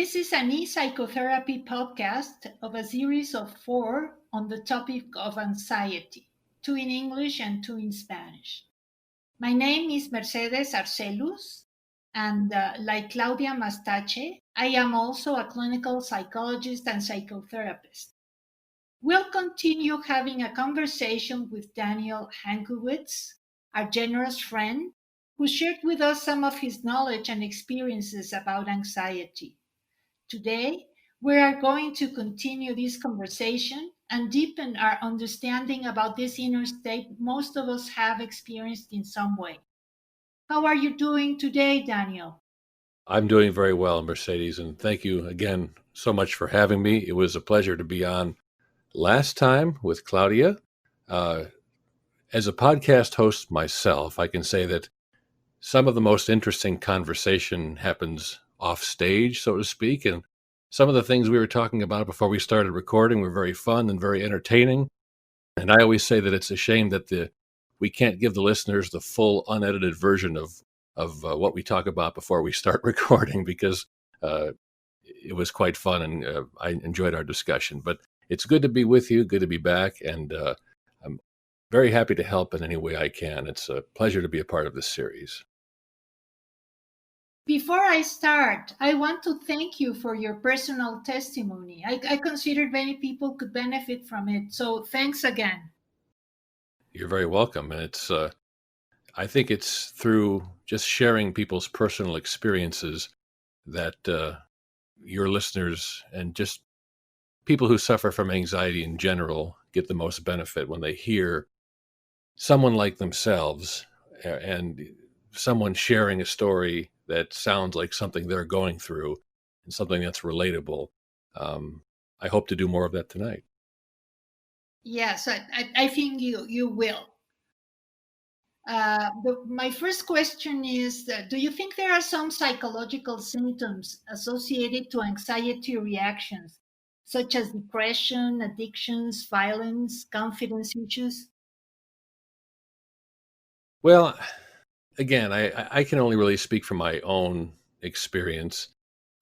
This is an e-Psychotherapy podcast of a series of four on the topic of anxiety, two in English and two in Spanish. My name is Mercedes Arcelus, and like Claudia Mastache, I am also a clinical psychologist and psychotherapist. We'll continue having a conversation with Daniel Hankiewicz, our generous friend, who shared with us some of his knowledge and experiences about anxiety. Today, we are going to continue this conversation and deepen our understanding about this inner state most of us have experienced in some way. How are you doing today, Daniel? I'm doing very well, Mercedes, and thank you again so much for having me. It was a pleasure to be on last time with Claudia. Uh, as a podcast host myself, I can say that some of the most interesting conversation happens off stage, so to speak, and some of the things we were talking about before we started recording were very fun and very entertaining. And I always say that it's a shame that we can't give the listeners the full unedited version of what we talk about before we start recording because uh, it was quite fun and I enjoyed our discussion. But it's good to be with you, good to be back, and I'm very happy to help in any way I can. It's a pleasure to be a part of this series. Before I start, I want to thank you for your personal testimony. I consider many people could benefit from it, so thanks again. You're very welcome, and I think it's through just sharing people's personal experiences that your listeners and just people who suffer from anxiety in general get the most benefit when they hear someone like themselves and someone sharing a story that sounds like something they're going through and something that's relatable. I hope to do more of that tonight. Yes, I think you will. My first question is, do you think there are some psychological symptoms associated to anxiety reactions, such as depression, addictions, violence, confidence issues? Well, again, I can only really speak from my own experience.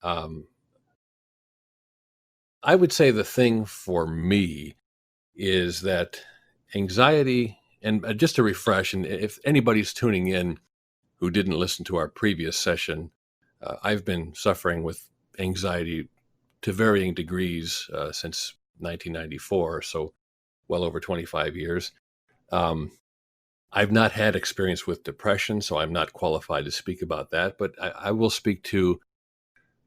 Um, I would say the thing for me is that anxiety, and just to refresh, and if anybody's tuning in who didn't listen to our previous session, I've been suffering with anxiety to varying degrees since 1994, so well over 25 years. Um, I've not had experience with depression, so I'm not qualified to speak about that, but I will speak to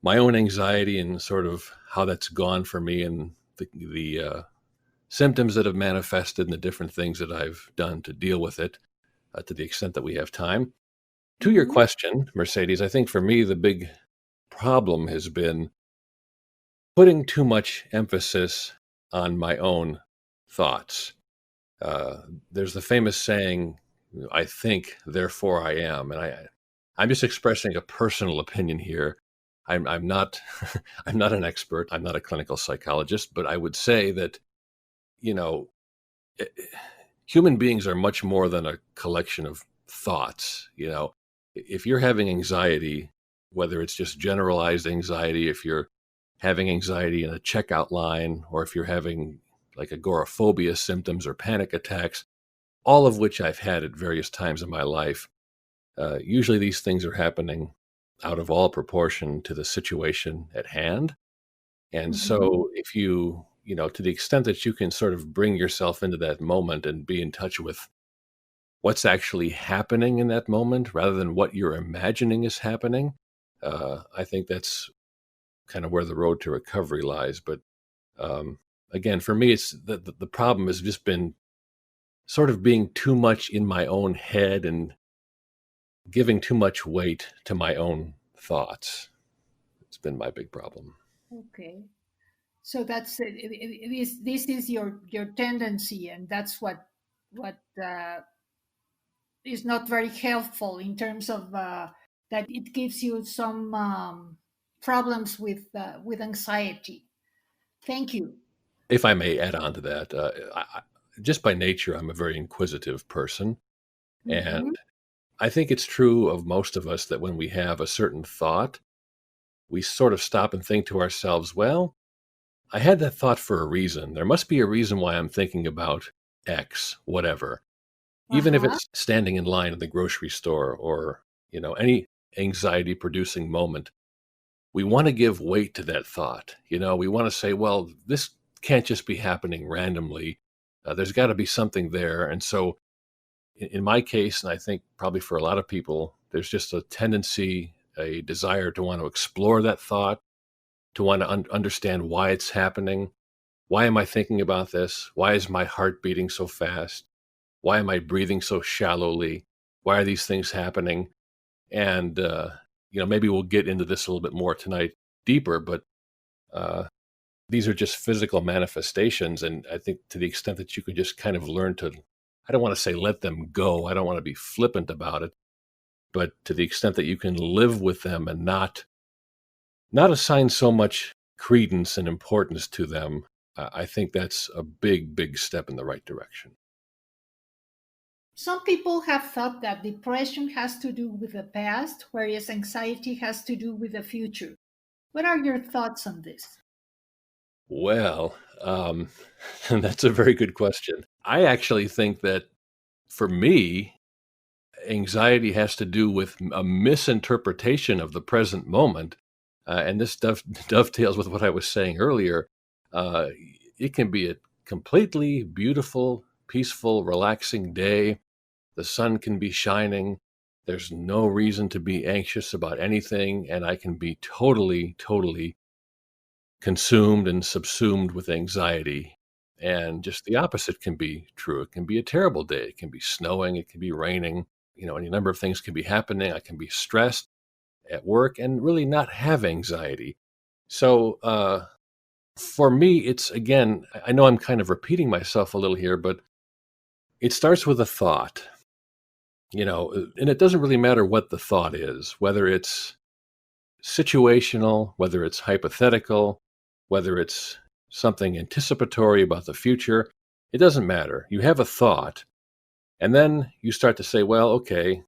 my own anxiety and sort of how that's gone for me and the symptoms that have manifested and the different things that I've done to deal with it to the extent that we have time. To your Mhm. question, Mercedes, I think for me, the big problem has been putting too much emphasis on my own thoughts. Uh, there's the famous saying, "I think, therefore I am," and I'm just expressing a personal opinion here. I'm not I'm not an expert. I'm not a clinical psychologist, but I would say that you know eh, human beings are much more than a collection of thoughts. If you're having anxiety, whether it's just generalized anxiety, if you're having anxiety in a checkout line, or if you're having like agoraphobia symptoms or panic attacks, all of which I've had at various times in my life, usually these things are happening out of all proportion to the situation at hand. And Mhm. so if to the extent that you can sort of bring yourself into that moment and be in touch with what's actually happening in that moment rather than what you're imagining is happening, I think that's kind of where the road to recovery lies. But um, again, for me, it's the problem has just been sort of being too much in my own head and giving too much weight to my own thoughts. It's been my big problem. Okay. So that's this is your tendency, and that's what is not very helpful in terms of that it gives you some problems with anxiety. Thank you. If I may add on to that, just by nature, I'm a very inquisitive person. And Mhm. I think it's true of most of us that when we have a certain thought, we sort of stop and think to ourselves, well, I had that thought for a reason. There must be a reason why I'm thinking about X, whatever. Even if Uh-huh. it's standing in line at the grocery store or, any anxiety producing moment, we want to give weight to that thought. We want to say, well, this can't just be happening randomly. There's got to be something there. And so, in my case, and I think probably for a lot of people, there's just a tendency, a desire to want to explore that thought, to want to understand why it's happening. Why am I thinking about this? Why is my heart beating so fast? Why am I breathing so shallowly? Why are these things happening? And, maybe we'll get into this a little bit more tonight deeper, but uh, these are just physical manifestations. And I think to the extent that you can just kind of learn to, I don't want to say let them go. I don't want to be flippant about it, but to the extent that you can live with them and not assign so much credence and importance to them, I think that's a big, big step in the right direction. Some people have thought that depression has to do with the past, whereas anxiety has to do with the future. What are your thoughts on this? Well, that's a very good question. I actually think that for me, anxiety has to do with a misinterpretation of the present moment. And this dovetails with what I was saying earlier. Uh, it can be a completely beautiful, peaceful, relaxing day. The sun can be shining. There's no reason to be anxious about anything. And I can be totally, totally consumed and subsumed with anxiety. And just the opposite can be true. It can be a terrible day. It can be snowing. It can be raining. Any number of things can be happening. I can be stressed at work and really not have anxiety. So for me, it's again, I know I'm kind of repeating myself a little here, but it starts with a thought, and it doesn't really matter what the thought is, whether it's situational, whether it's hypothetical, whether it's something anticipatory about the future. It doesn't matter. You have a thought, and then you start to say, well, okay,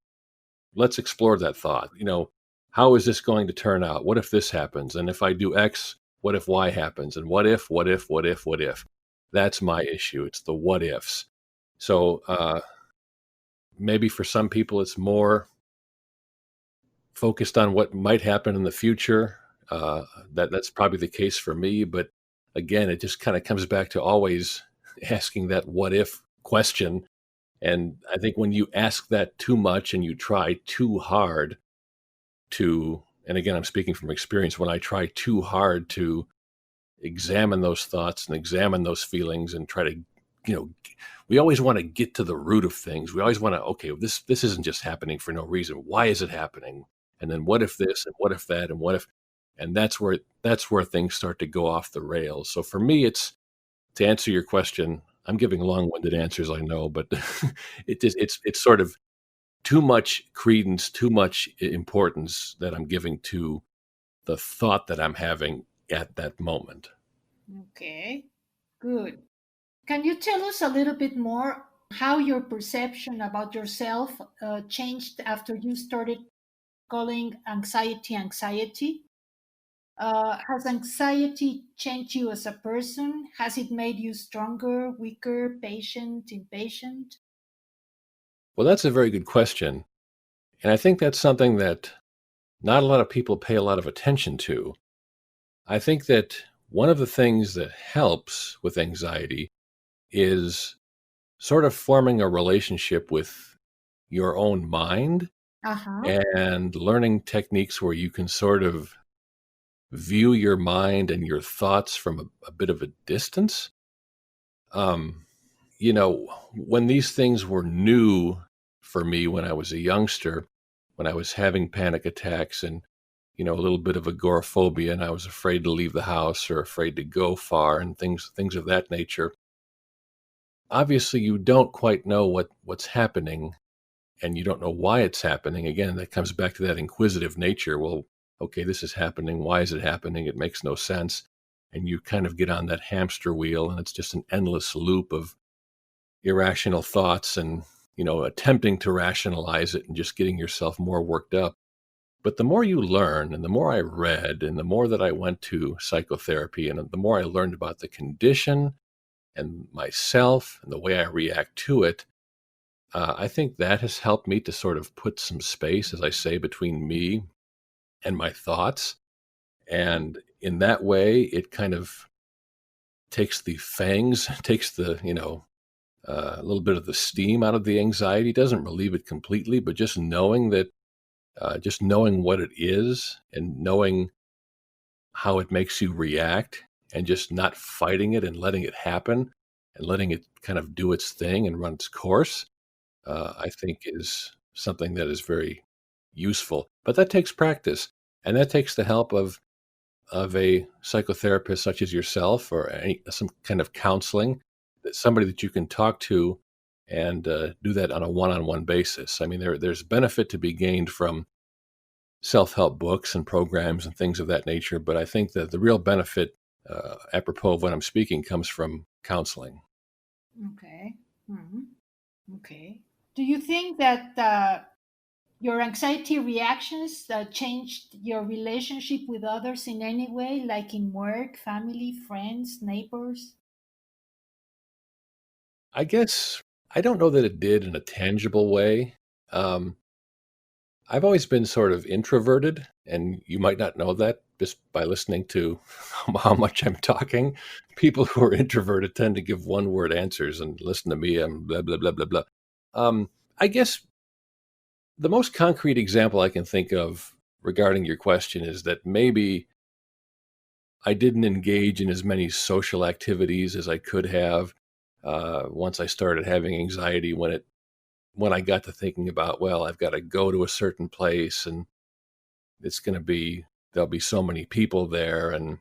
let's explore that thought. How is this going to turn out? What if this happens? And if I do X, what if Y happens? And what if, what if, what if, what if? That's my issue. It's the what ifs. So maybe for some people, it's more focused on what might happen in the future. That's probably the case for me. But again, it just kind of comes back to always asking that what if question. And I think when you ask that too much and you try too hard and again, I'm speaking from experience, when I try too hard to examine those thoughts and examine those feelings and try to, we always want to get to the root of things. We always want to, okay, this isn't just happening for no reason. Why is it happening? And then what if this and what if that and what if, and that's where things start to go off the rails. So for me, it's to answer your question. I'm giving long-winded answers, I know, but it's sort of too much credence, too much importance that I'm giving to the thought that I'm having at that moment. Okay, good. Can you tell us a little bit more how your perception about yourself changed after you started calling anxiety anxiety? Has anxiety changed you as a person? Has it made you stronger, weaker, patient, impatient? Well, that's a very good question. And I think that's something that not a lot of people pay a lot of attention to. I think that one of the things that helps with anxiety is sort of forming a relationship with your own mind Uh huh. and learning techniques where you can sort of view your mind and your thoughts from a bit of a distance. Um, when these things were new for me when I was a youngster, when I was having panic attacks and, a little bit of agoraphobia, and I was afraid to leave the house or afraid to go far and things of that nature. Obviously, you don't quite know what's happening and you don't know why it's happening. Again, that comes back to that inquisitive nature. Well, okay, this is happening. Why is it happening? It makes no sense. And you kind of get on that hamster wheel, and it's just an endless loop of irrational thoughts and, attempting to rationalize it and just getting yourself more worked up. But the more you learn and the more I read and the more that I went to psychotherapy and the more I learned about the condition and myself and the way I react to it, I think that has helped me to sort of put some space, as I say, between me and my thoughts. And in that way, it kind of takes the fangs, takes the, a little bit of the steam out of the anxiety. Doesn't relieve it completely, but just knowing what it is and knowing how it makes you react and just not fighting it and letting it happen and letting it kind of do its thing and run its course, I think is something that is very useful. But that takes practice, and that takes the help of a psychotherapist such as yourself or some kind of counseling, somebody that you can talk to and do that on a one-on-one basis. I mean, there's benefit to be gained from self-help books and programs and things of that nature, but I think that the real benefit, apropos of what I'm speaking, comes from counseling. Okay. Mhm. Okay. Do you think that your anxiety reactions changed your relationship with others in any way, like in work, family, friends, neighbors? I guess I don't know that it did in a tangible way. Um, I've always been sort of introverted, and you might not know that just by listening to how much I'm talking. People who are introverted tend to give one word answers, and listen to me, I'm blah, blah, blah, blah, blah. Um, I guess the most concrete example I can think of regarding your question is that maybe I didn't engage in as many social activities as I could have once I started having anxiety when I got to thinking about, well, I've got to go to a certain place and it's going to be, there'll be so many people there. And,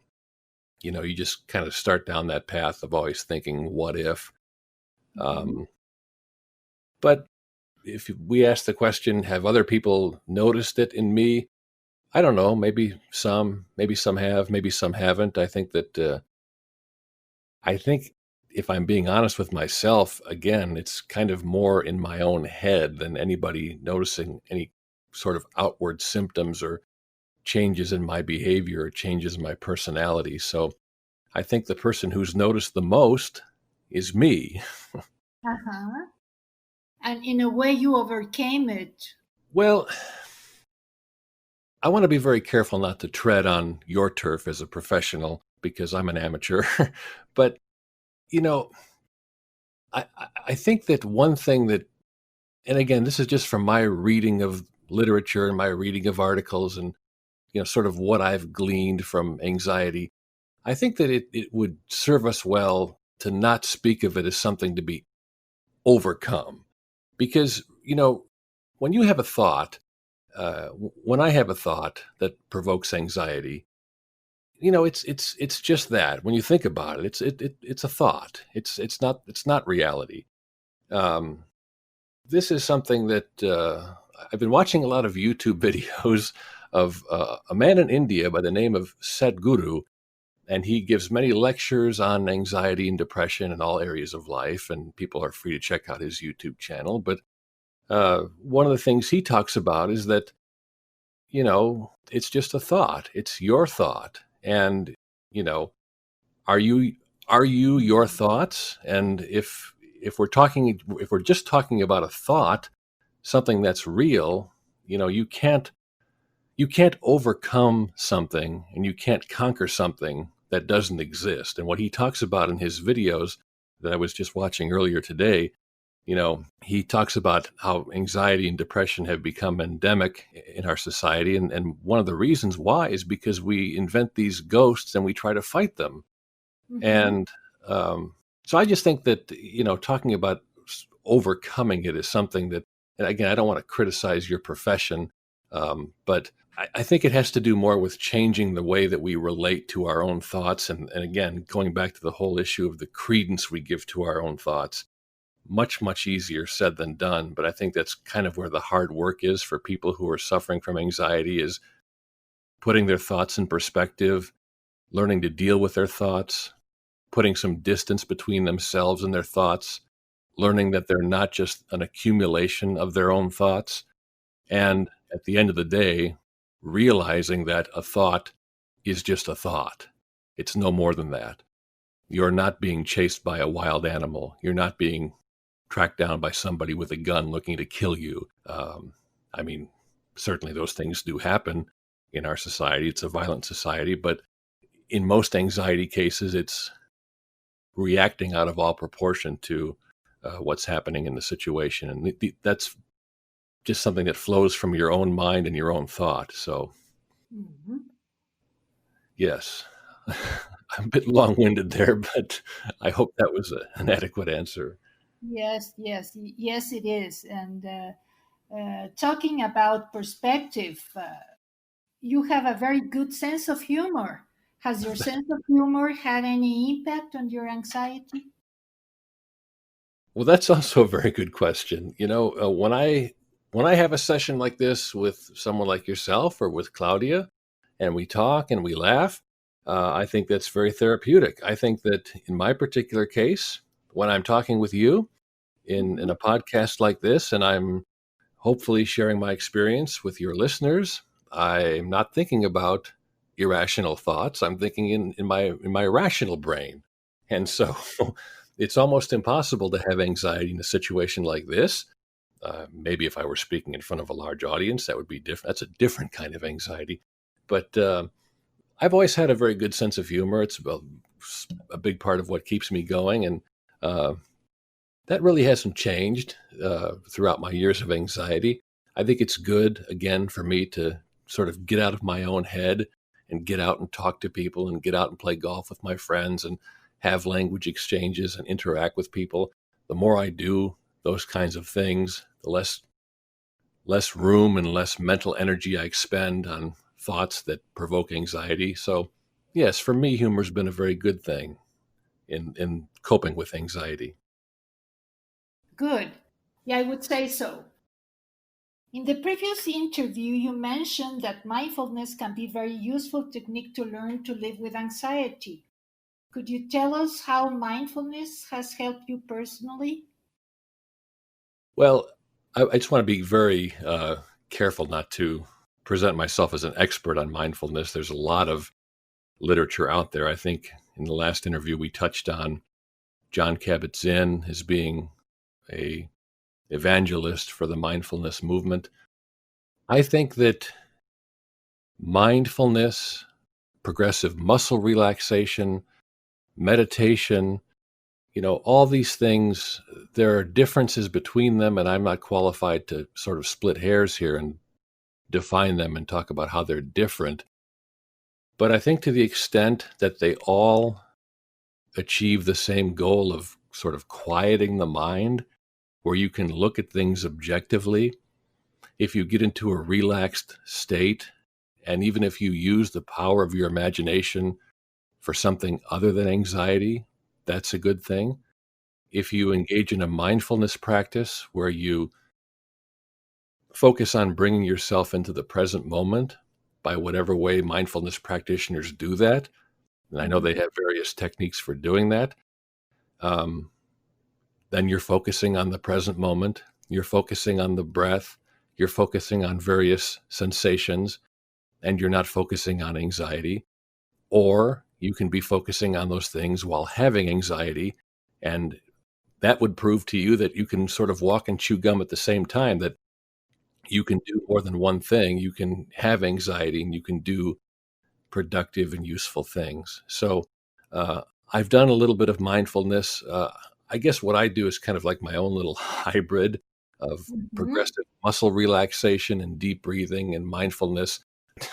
you just kind of start down that path of always thinking, what if? Mhm. Um, but if we ask the question, have other people noticed it in me? I don't know. Maybe some have, maybe some haven't. I think if I'm being honest with myself, again, it's kind of more in my own head than anybody noticing any sort of outward symptoms or changes in my behavior or changes in my personality. So I think the person who's noticed the most is me. Uh-huh. And in a way, you overcame it. Well, I want to be very careful not to tread on your turf as a professional because I'm an amateur. But, you know, I think that one thing that, and again, this is just from my reading of literature and my reading of articles and, sort of what I've gleaned from anxiety. I think that it would serve us well to not speak of it as something to be overcome. Because, when you have a thought, when I have a thought that provokes anxiety, it's just that. When you think about it, it's a thought. It's not reality. Um, this is something that I've been watching a lot of YouTube videos of a man in India by the name of Sadhguru, and he gives many lectures on anxiety and depression in all areas of life. And people are free to check out his YouTube channel. But one of the things he talks about is that it's just a thought. It's your thought, and you know, are you your thoughts? And if we're just talking about a thought, something that's real, you can't overcome something and you can't conquer something that doesn't exist. And what he talks about in his videos that I was just watching earlier today, he talks about how anxiety and depression have become endemic in our society. And one of the reasons why is because we invent these ghosts and we try to fight them. Mhm. And so I just think that, talking about overcoming it is something that, and again, I don't want to criticize your profession, but I think it has to do more with changing the way that we relate to our own thoughts. And again, going back to the whole issue of the credence we give to our own thoughts, much, much easier said than done. But I think that's kind of where the hard work is for people who are suffering from anxiety, is putting their thoughts in perspective, learning to deal with their thoughts, putting some distance between themselves and their thoughts, learning that they're not just an accumulation of their own thoughts. And at the end of the day, realizing that a thought is just a thought. It's no more than that. You're not being chased by a wild animal. You're not being tracked down by somebody with a gun looking to kill you. I mean, certainly those things do happen in our society. It's a violent society, but in most anxiety cases, it's reacting out of all proportion to what's happening in the situation. And that's just something that flows from your own mind and your own thought. So, yes, I'm a bit long-winded there, but I hope that was an adequate answer. Yes, yes, it is. And talking about perspective, you have a very good sense of humor. Has your sense of humor had any impact on your anxiety? Well, that's also a very good question. When I have a session like this with someone like yourself or with Claudia, and we talk and we laugh, I think that's very therapeutic. I think that in my particular case, when I'm talking with you in a podcast like this, and I'm hopefully sharing my experience with your listeners, I'm not thinking about irrational thoughts. I'm thinking in my rational brain. And so it's almost impossible to have anxiety in a situation like this. Maybe if I were speaking in front of a large audience, that would be different. That's a different kind of anxiety. But I've always had a very good sense of humor. It's a big part of what keeps me going. And uh, that really hasn't changed throughout my years of anxiety. I think it's good, again, for me to sort of get out of my own head and get out and talk to people and get out and play golf with my friends and have language exchanges and interact with people. The more I do those kinds of things, the less room and less mental energy I expend on thoughts that provoke anxiety. So, yes, for me, humor's been a very good thing in coping with anxiety. Good. Yeah, I would say so. In the previous interview, you mentioned that mindfulness can be a very useful technique to learn to live with anxiety. Could you tell us how mindfulness has helped you personally? Well, I just want to be very careful not to present myself as an expert on mindfulness. There's a lot of literature out there. I think in the last interview we touched on John Kabat-Zinn as being a evangelist for the mindfulness movement. I think that mindfulness, progressive muscle relaxation, meditation, all these things, there are differences between them, and I'm not qualified to sort of split hairs here and define them and talk about how they're different. But I think to the extent that they all achieve the same goal of sort of quieting the mind, where you can look at things objectively, if you get into a relaxed state, and even if you use the power of your imagination for something other than anxiety, that's a good thing. If you engage in a mindfulness practice where you focus on bringing yourself into the present moment by whatever way mindfulness practitioners do that, and I know they have various techniques for doing that, um, then you're focusing on the present moment, you're focusing on the breath, you're focusing on various sensations, and you're not focusing on anxiety. Or you can be focusing on those things while having anxiety, and that would prove to you that you can sort of walk and chew gum at the same time, that you can do more than one thing. You can have anxiety and you can do productive and useful things. So I've done a little bit of mindfulness. I guess what I do is kind of like my own little hybrid of Mhm. progressive muscle relaxation and deep breathing and mindfulness.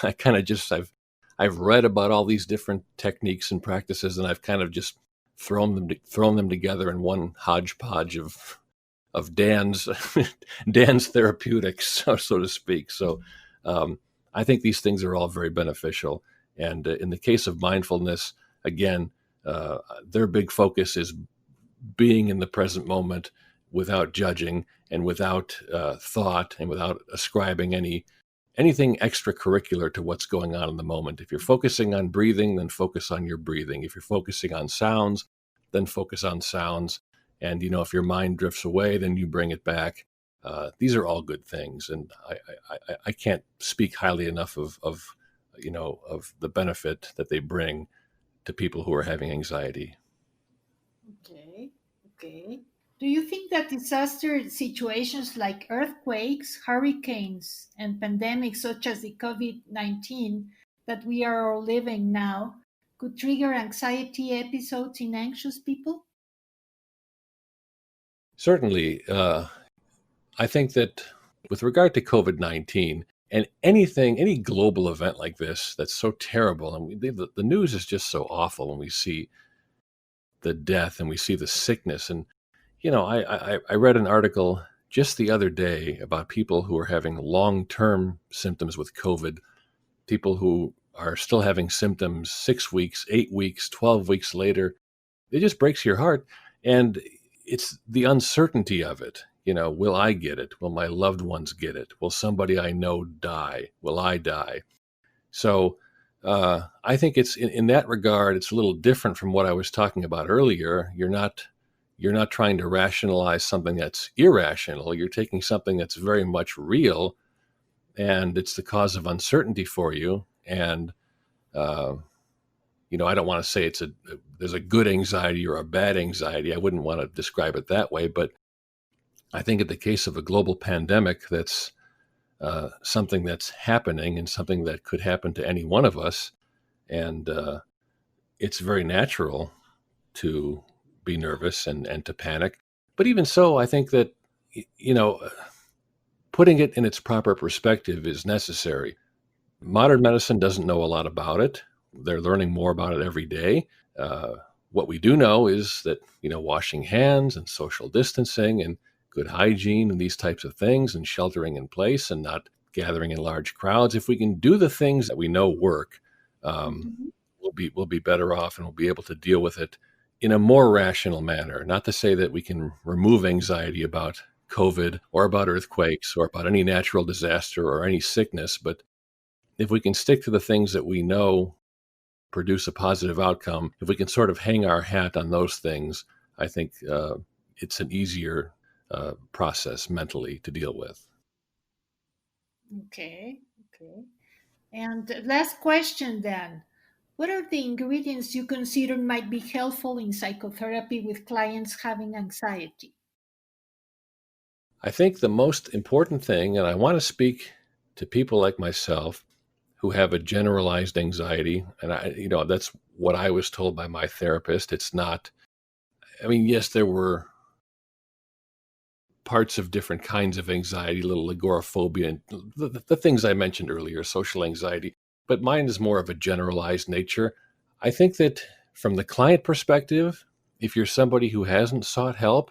I kind of just I've read about all these different techniques and practices, and I've kind of just thrown them together in one hodgepodge of Dan's therapeutics, so to speak. So I think these things are all very beneficial. And in the case of mindfulness, again, their big focus is being in the present moment without judging and without thought and without ascribing anything extracurricular to what's going on in the moment. If you're focusing on breathing, then focus on your breathing. If you're focusing on sounds, then focus on sounds. And if your mind drifts away, then you bring it back. These are all good things, and I can't speak highly enough of the benefit that they bring to people who are having anxiety. Okay, okay. Do you think that disaster situations like earthquakes, hurricanes, and pandemics such as the COVID-19 that we are all living now could trigger anxiety episodes in anxious people? Certainly, I think that with regard to COVID-19 and any global event like this that's so terrible, and the news is just so awful when we see the death and we see the sickness. And I read an article just the other day about people who are having long-term symptoms with COVID, people who are still having symptoms 6 weeks, 8 weeks, 12 weeks later. It just breaks your heart. And it's the uncertainty of it. Will I get it? Will my loved ones get it? Will somebody I know die? Will I die? So I think it's in that regard, it's a little different from what I was talking about earlier. You're not trying to rationalize something that's irrational. You're taking something that's very much real, and it's the cause of uncertainty for you. And uh, I don't want to say there's a good anxiety or a bad anxiety. I wouldn't want to describe it that way, but I think in the case of a global pandemic, that's something that's happening and something that could happen to any one of us. And it's very natural to be nervous and to panic. But even so, I think that, you know, putting it in its proper perspective is necessary. Modern medicine doesn't know a lot about it. They're learning more about it every day. Uh, what we do know is that, washing hands and social distancing and good hygiene and these types of things and sheltering in place and not gathering in large crowds, if we can do the things that we know work, um, Mhm. we'll be better off, and we'll be able to deal with it in a more rational manner. Not to say that we can remove anxiety about COVID or about earthquakes or about any natural disaster or any sickness, but if we can stick to the things that we know produce a positive outcome, if we can sort of hang our hat on those things, I think it's an easier process mentally to deal with. Okay, okay. And last question then. What are the ingredients you consider might be helpful in psychotherapy with clients having anxiety? I think the most important thing, and I want to speak to people like myself who have a generalized anxiety, and that's what I was told by my therapist. It's not, I mean, yes, there were parts of different kinds of anxiety, little agoraphobia, and the things I mentioned earlier, social anxiety, but mine is more of a generalized nature. I think that from the client perspective, if you're somebody who hasn't sought help,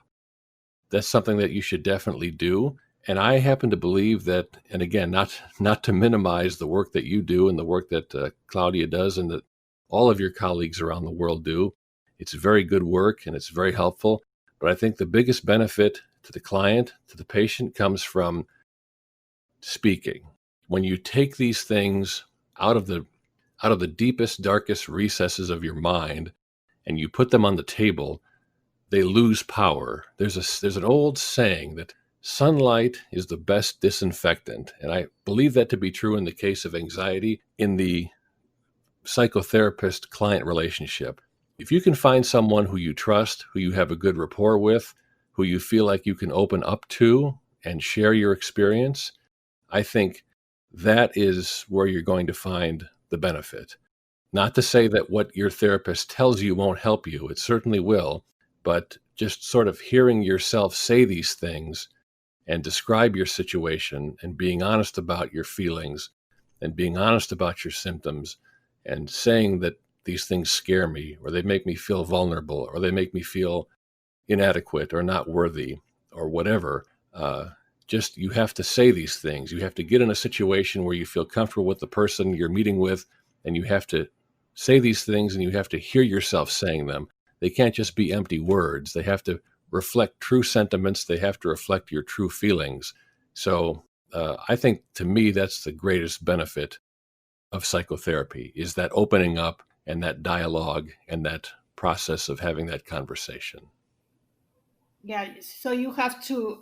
that's something that you should definitely do. And I happen to believe that, and again, not to minimize the work that you do and the work that Claudia does and that all of your colleagues around the world do. It's very good work and it's very helpful. But I think the biggest benefit to the client, to the patient, comes from speaking. When you take these things out of the deepest, darkest recesses of your mind and you put them on the table, they lose power. There's an old saying that sunlight is the best disinfectant, and I believe that to be true in the case of anxiety in the psychotherapist client relationship. If you can find someone who you trust, who you have a good rapport with, who you feel like you can open up to and share your experience, I think that is where you're going to find the benefit. Not to say that what your therapist tells you won't help you, it certainly will, but just sort of hearing yourself say these things and describe your situation and being honest about your feelings and being honest about your symptoms and saying that these things scare me or they make me feel vulnerable or they make me feel inadequate or not worthy or whatever. Just you have to say these things. You have to get in a situation where you feel comfortable with the person you're meeting with, and you have to say these things and you have to hear yourself saying them. They can't just be empty words. They have to reflect true sentiments. They have to reflect your true feelings. So I think to me, that's the greatest benefit of psychotherapy is that opening up and that dialogue and that process of having that conversation. Yeah, so you have to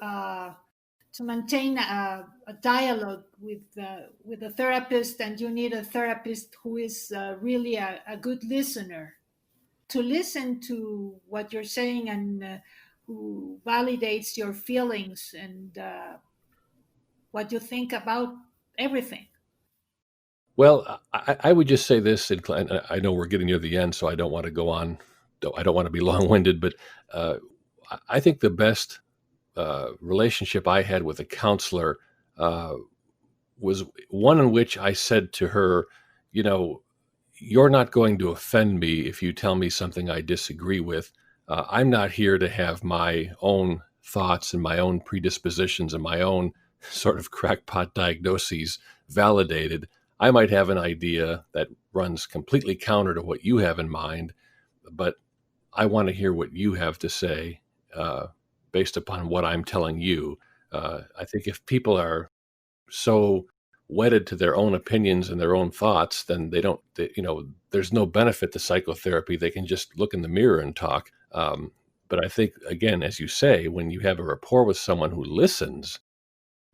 to maintain a dialogue with a therapist, and you need a therapist who is really a good listener, to listen to what you're saying, and who validates your feelings and what you think about everything. Well, I would just say this, and I know we're getting near the end, so I don't want to go on. I don't want to be long-winded, but uh, I think the best relationship I had with a counselor uh, was one in which I said to her, you know, you're not going to offend me if you tell me something I disagree with. I'm not here to have my own thoughts and my own predispositions and my own sort of crackpot diagnoses validated. I might have an idea that runs completely counter to what you have in mind, but I want to hear what you have to say uh, based upon what I'm telling you. I think if people are so wedded to their own opinions and their own thoughts, then there's no benefit to psychotherapy. They can just look in the mirror and talk. But I think, again, as you say, when you have a rapport with someone who listens,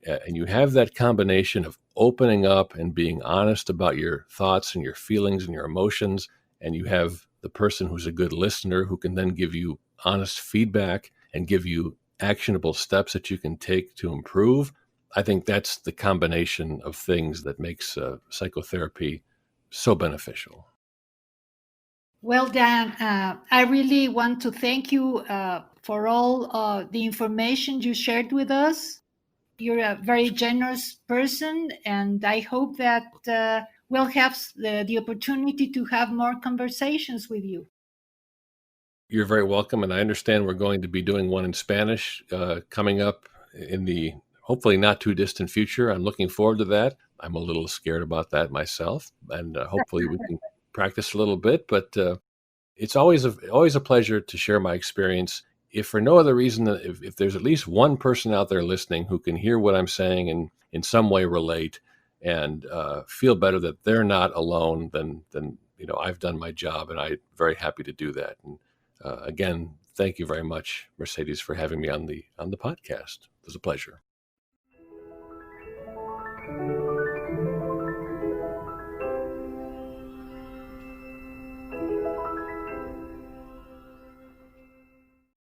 and you have that combination of opening up and being honest about your thoughts and your feelings and your emotions, and you have the person who's a good listener who can then give you honest feedback and give you actionable steps that you can take to improve. I think that's the combination of things that makes psychotherapy so beneficial. Well, Dan, I really want to thank you for all the information you shared with us. You're a very generous person, and I hope that we'll have the opportunity to have more conversations with you. You're very welcome, and I understand we're going to be doing one in Spanish coming up in the hopefully not too distant future. I'm looking forward to that. I'm a little scared about that myself, and hopefully we can practice a little bit. But it's always a pleasure to share my experience. If for no other reason than if there's at least one person out there listening who can hear what I'm saying and in some way relate and feel better that they're not alone, then I've done my job, and I'm very happy to do that. And again, thank you very much, Mercedes, for having me on the podcast. It was a pleasure.